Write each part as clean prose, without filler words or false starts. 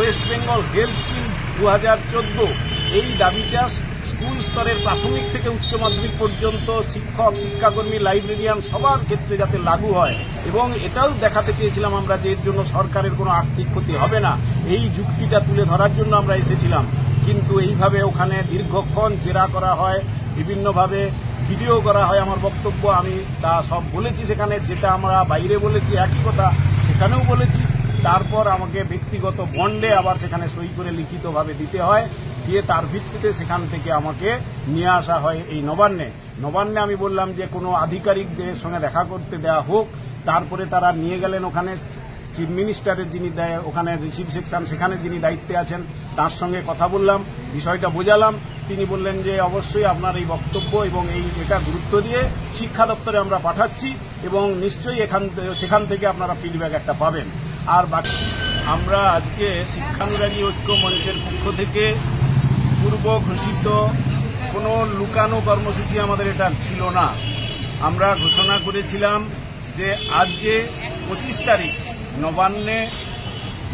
West Bengal health scheme 2014 এই দাবিটা school স্তরের প্রাথমিক থেকে উচ্চ মাধ্যমিক পর্যন্ত শিক্ষক, শিক্ষাকর্মী, লাইব্রেরিয়ান সবার ক্ষেত্রে যাতে লাগু হয় এবং এটাও দেখাতে চেয়েছিলাম আমরা যে এর জন্য সরকারের কোনো আর্থিক ক্ষতি হবে না, এই যুক্তিটা তুলে ধরার জন্য আমরা এসেছিলাম। কিন্তু এইভাবে ওখানে দীর্ঘক্ষণ জেরা করা হয়, বিভিন্নভাবে ভিডিও করা হয় আমার বক্তব্য, আমি তা সব বলেছি সেখানে, যেটা আমরা বাইরে বলেছি একই কথা সেখানেও বলেছি। তারপর আমাকে ব্যক্তিগত বন্ডে আবার সেখানে সই করে লিখিতভাবে দিতে হয়, দিয়ে তার ভিত্তিতে সেখান থেকে আমাকে নিয়ে আসা হয় এই নবান্নে আমি বললাম যে কোনো আধিকারিকদের সঙ্গে দেখা করতে দেওয়া হোক। তারপরে তারা নিয়ে গেলেন ওখানে চিফ মিনিস্টারের যিনি ওখানে রিসিভ সেকশন সেখানে যিনি দায়িত্বে আছেন তার সঙ্গে কথা বললাম, বিষয়টা বোঝালাম। তিনি বললেন যে অবশ্যই আপনার এই বক্তব্য এবং এটা গুরুত্ব দিয়ে শিক্ষা দপ্তরে আমরা পাঠাচ্ছি এবং নিশ্চয়ই সেখান থেকে আপনারা ফিডব্যাক একটা পাবেন। আর বাকি আমরা আজকে শিক্ষানুরাগী ঐক্য মঞ্চের পক্ষ থেকে পূর্ব ঘোষিত কোনো লুকানো কর্মসূচি আমাদের এটা ছিল না। আমরা ঘোষণা করেছিলাম যে আজকে 25 তারিখ নবান্নে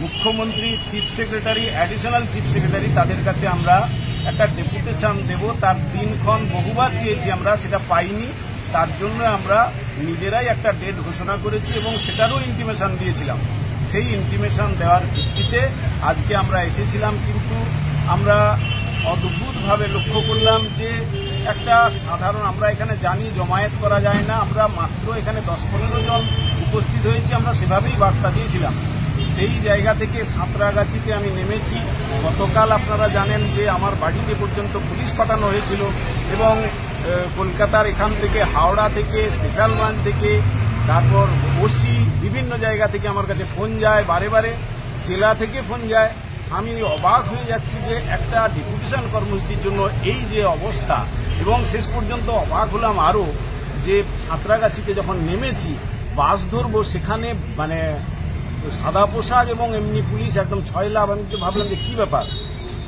মুখ্যমন্ত্রী, chief secretary, additional chief secretary তাদের কাছে আমরা একটা ডেপুটেশন দেব। তার দিনক্ষণ বহুবার চেয়েছি আমরা, সেটা পাইনি। তার জন্য আমরা নিজেরাই একটা ডেট ঘোষণা করেছি এবং সেটারও ইন্টিমেশন দিয়েছিলাম। সেই ইন্টিমেশন দেওয়ার ভিত্তিতে আজকে আমরা এসেছিলাম। কিন্তু আমরা অদ্ভুতভাবে লক্ষ্য করলাম যে একটা সাধারণ, আমরা এখানে জানি জমায়েত করা যায় না, আমরা মাত্র এখানে 10-15 জন উপস্থিত হয়েছি, আমরা সেভাবেই বার্তা দিয়েছিলাম। সেই জায়গা থেকে সাঁতরাগাছিতে আমি নেমেছি। গতকাল আপনারা জানেন যে আমার বাড়িতে পর্যন্ত পুলিশ পাঠানো হয়েছিল এবং কলকাতার এখান থেকে, হাওড়া থেকে, স্পেশাল ব্রাঞ্চ থেকে, তারপর ওসি বিভিন্ন জায়গা থেকে আমার কাছে ফোন যায়, বারে জেলা থেকে ফোন যায়। আমি অবাক হয়ে যাচ্ছি যে একটা ডেপুটেশন কর্মসূচির জন্য এই যে অবস্থা, এবং শেষ পর্যন্ত অবাক হলাম আরও যে সাঁতরাগাছিতে যখন নেমেছি বাস ধরবো, সেখানে মানে সাদা পোশাক এবং এমনি পুলিশ একদম ছয়লাভ। আমি তো ভাবলাম যে কী ব্যাপার,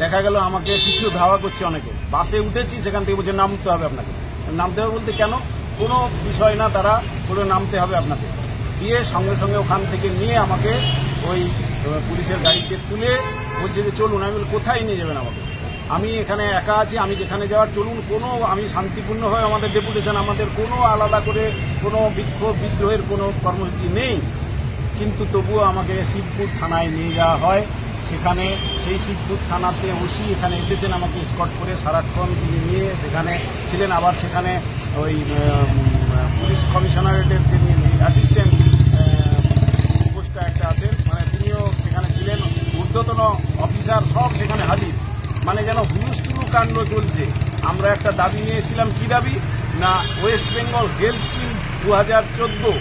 দেখা গেল আমাকে কিছু ধাওয়া করছে অনেকে। বাসে উঠেছি, সেখান থেকে বলছে নামতে হবে আপনাকে। নামতে হবে বলতে কেন, কোনো বিষয় না, তারা বলে নামতে হবে আপনাকে। দিয়ে সঙ্গে সঙ্গে ওখান থেকে নিয়ে আমাকে ওই পুলিশের গাড়িতে তুলে বলছে যে চলুন। আমি বলি কোথায় নিয়ে যাবেন আমাকে, আমি এখানে একা আছি, আমি যেখানে যাওয়ার চলুন। কোনো, আমি শান্তিপূর্ণভাবে আমাদের ডেপুটেশন, আমাদের কোনো আলাদা করে কোনো বিদ্রোহের কোনো কর্মসূচি নেই। কিন্তু তবুও আমাকে শিবপুর থানায় নিয়ে যাওয়া হয়। সেখানে সেই শিবপুর থানাতে ওসি এখানে এসেছেন আমাকে স্কট করে, সারাক্ষণ তিনি নিয়ে সেখানে ছিলেন। আবার সেখানে ওই পুলিশ কমিশনারেটের যিনি অ্যাসিস্ট্যান্ট পোস্টটা একটা আছে, মানে তিনিও সেখানে ছিলেন, ঊর্ধ্বতন অফিসার সব সেখানে হাজির। মানে যেন হুলুস্থুলু কাণ্ড চলছে। আমরা একটা দাবি নিয়ে এসেছিলাম, কি দাবি না, ওয়েস্ট বেঙ্গল হেলথ স্কিম 2014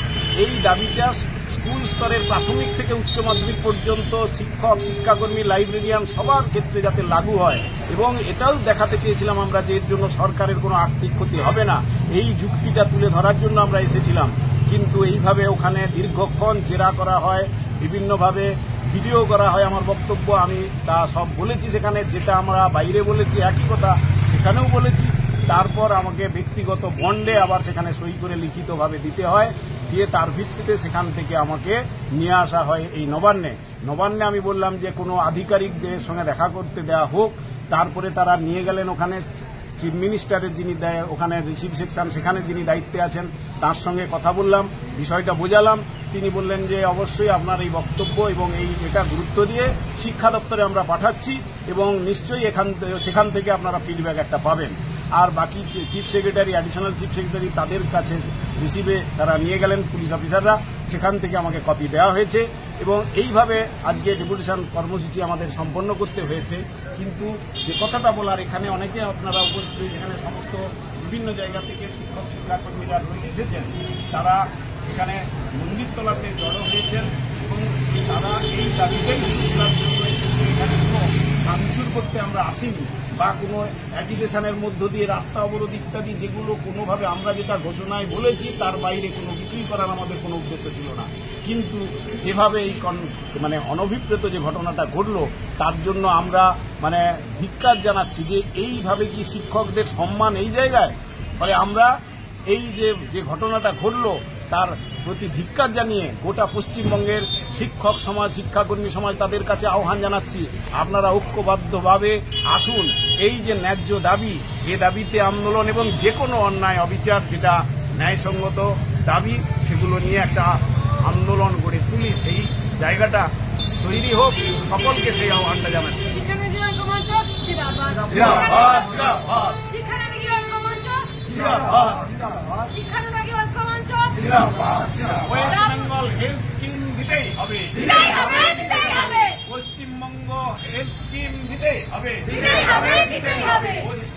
এই দাবিটা স্কুল স্তরের প্রাথমিক থেকে উচ্চ মাধ্যমিক পর্যন্ত শিক্ষক, শিক্ষাকর্মী, লাইব্রেরিয়ান সবার ক্ষেত্রে যাতে লাগু হয় এবং এটাও দেখাতে চেয়েছিলাম আমরা যে এর জন্য সরকারের কোনো আর্থিক ক্ষতি হবে না, এই যুক্তিটা তুলে ধরার জন্য আমরা এসেছিলাম। কিন্তু এইভাবে ওখানে দীর্ঘক্ষণ জেরা করা হয়, বিভিন্নভাবে ভিডিও করা হয় আমার বক্তব্য, আমি তা সব বলেছি সেখানে, যেটা আমরা বাইরে বলেছি একই কথা সেখানেও বলেছি। তারপর আমাকে ব্যক্তিগত বন্ডে আবার সেখানে সই করে লিখিতভাবে দিতে হয়, দিয়ে তার ভিত্তিতে সেখান থেকে আমাকে নিয়ে আসা হয় এই নবান্নে আমি বললাম যে কোনো আধিকারিকদের সঙ্গে দেখা করতে দেওয়া হোক। তারপরে তারা নিয়ে গেলেন ওখানে চিফ মিনিস্টারের যিনি ওখানে রিসিভ সেকশন সেখানে যিনি দায়িত্বে আছেন তার সঙ্গে কথা বললাম, বিষয়টা বোঝালাম। তিনি বললেন যে অবশ্যই আপনার এই বক্তব্য এবং এটা গুরুত্ব দিয়ে শিক্ষা দপ্তরে আমরা পাঠাচ্ছি এবং নিশ্চয়ই সেখান থেকে আপনারা ফিডব্যাক একটা পাবেন। আর বাকি chief secretary, additional chief secretary তাদের কাছে রিসিভে তারা নিয়ে গেলেন পুলিশ অফিসাররা, সেখান থেকে আমাকে কপি দেওয়া হয়েছে এবং এইভাবে আজকে ডেপুটেশন কর্মসূচি আমাদের সম্পন্ন করতে হয়েছে। কিন্তু যে কথাটা বলার, এখানে অনেকে আপনারা উপস্থিত, এখানে সমস্ত বিভিন্ন জায়গা থেকে শিক্ষক, শিক্ষাকর্মীরা এসেছেন, তারা এখানে মন্দিরতলাতে জড়ো হয়েছেন এবং তারা এই দাবিটাই তোলার জন্য এসেছে। এখানে কোনো ভাঙচুর করতে আমরা আসিনি বা কোনো অ্যাজিটেশনের মধ্য দিয়ে রাস্তা অবরোধ ইত্যাদি, যেগুলো কোনোভাবে আমরা যেটা ঘোষণায় বলেছি তার বাইরে কোনো কিছুই করার আমাদের কোনো উদ্দেশ্য ছিল না। কিন্তু যেভাবে এই মানে অনভিপ্রেত যে ঘটনাটা ঘটলো, তার জন্য আমরা মানে ধিক্কার জানাচ্ছি যে এইভাবে কি শিক্ষকদের সম্মান এই জায়গায়, ফলে আমরা এই যে ঘটনাটা ঘটলো তার প্রতি ধিক্কার জানিয়ে গোটা পশ্চিমবঙ্গের শিক্ষক সমাজ, শিক্ষাকর্মী সমাজ তাদের কাছে আহ্বান জানাচ্ছি, আপনারা ঐক্যবদ্ধভাবে আসুন। এই যে ন্যায্য দাবি, এ দাবিতে আন্দোলন এবং যে কোনো অন্যায় অবিচার যেটা ন্যায়সঙ্গত দাবি সেগুলো নিয়ে একটা আন্দোলন গড়ে তুলি, সেই জায়গাটা তৈরি হোক। সকলকে সেই আহ্বানটা জানাচ্ছি। ওয়েস্ট বেঙ্গল হেলথ স্কিম দিতেই হবে, পশ্চিমবঙ্গ হেলথ স্কিম দিতেই হবে,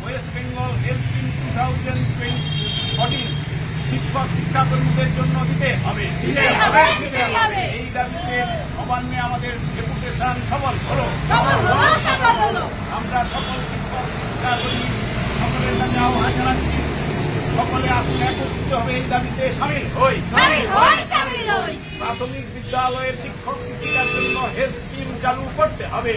ওয়েস্ট বেঙ্গল হেলথ স্কিম 2014 শিক্ষক শিক্ষাকর্মীদের জন্য দিতে হবে। এই দাবিতে নবান্নে আমাদের ডেপুটেশন সফল হলো। আমরা সকল শিক্ষক শিক্ষাকর্মী সকলের কাছে আহ্বান জানাচ্ছি, সকলে আসুন, একত্রিত হবে এই দাবিতে সামিল হই। প্রাথমিক বিদ্যালয়ের শিক্ষক শিক্ষিকার জন্য হেলথ স্কিম চালু করতে হবে।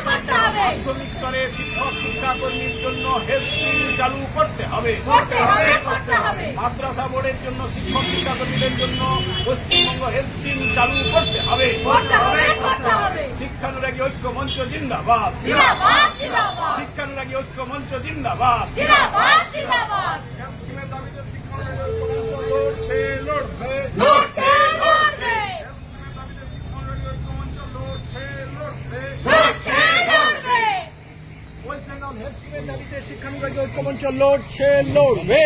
মাধ্যমিক স্তরে শিক্ষক শিক্ষাকর্মীর জন্য হেলথ স্কিম চালু করতে হবে। মাদ্রাসা বোর্ডের জন্য শিক্ষক শিক্ষাকর্মীদের জন্য পশ্চিমবঙ্গ হেলথ স্কিম চালু করতে হবে। শিক্ষানুরাগী ঐক্য মঞ্চ জিন্দাবাদ, শিক্ষানুরাগী ঐক্য মঞ্চ জিন্দাবাদ। ওয়েস্ট বেঙ্গল হেলথ স্কিমের দাবিতে শিক্ষানুরাগী ঐক্য মঞ্চ লড়ছে, লড়বে।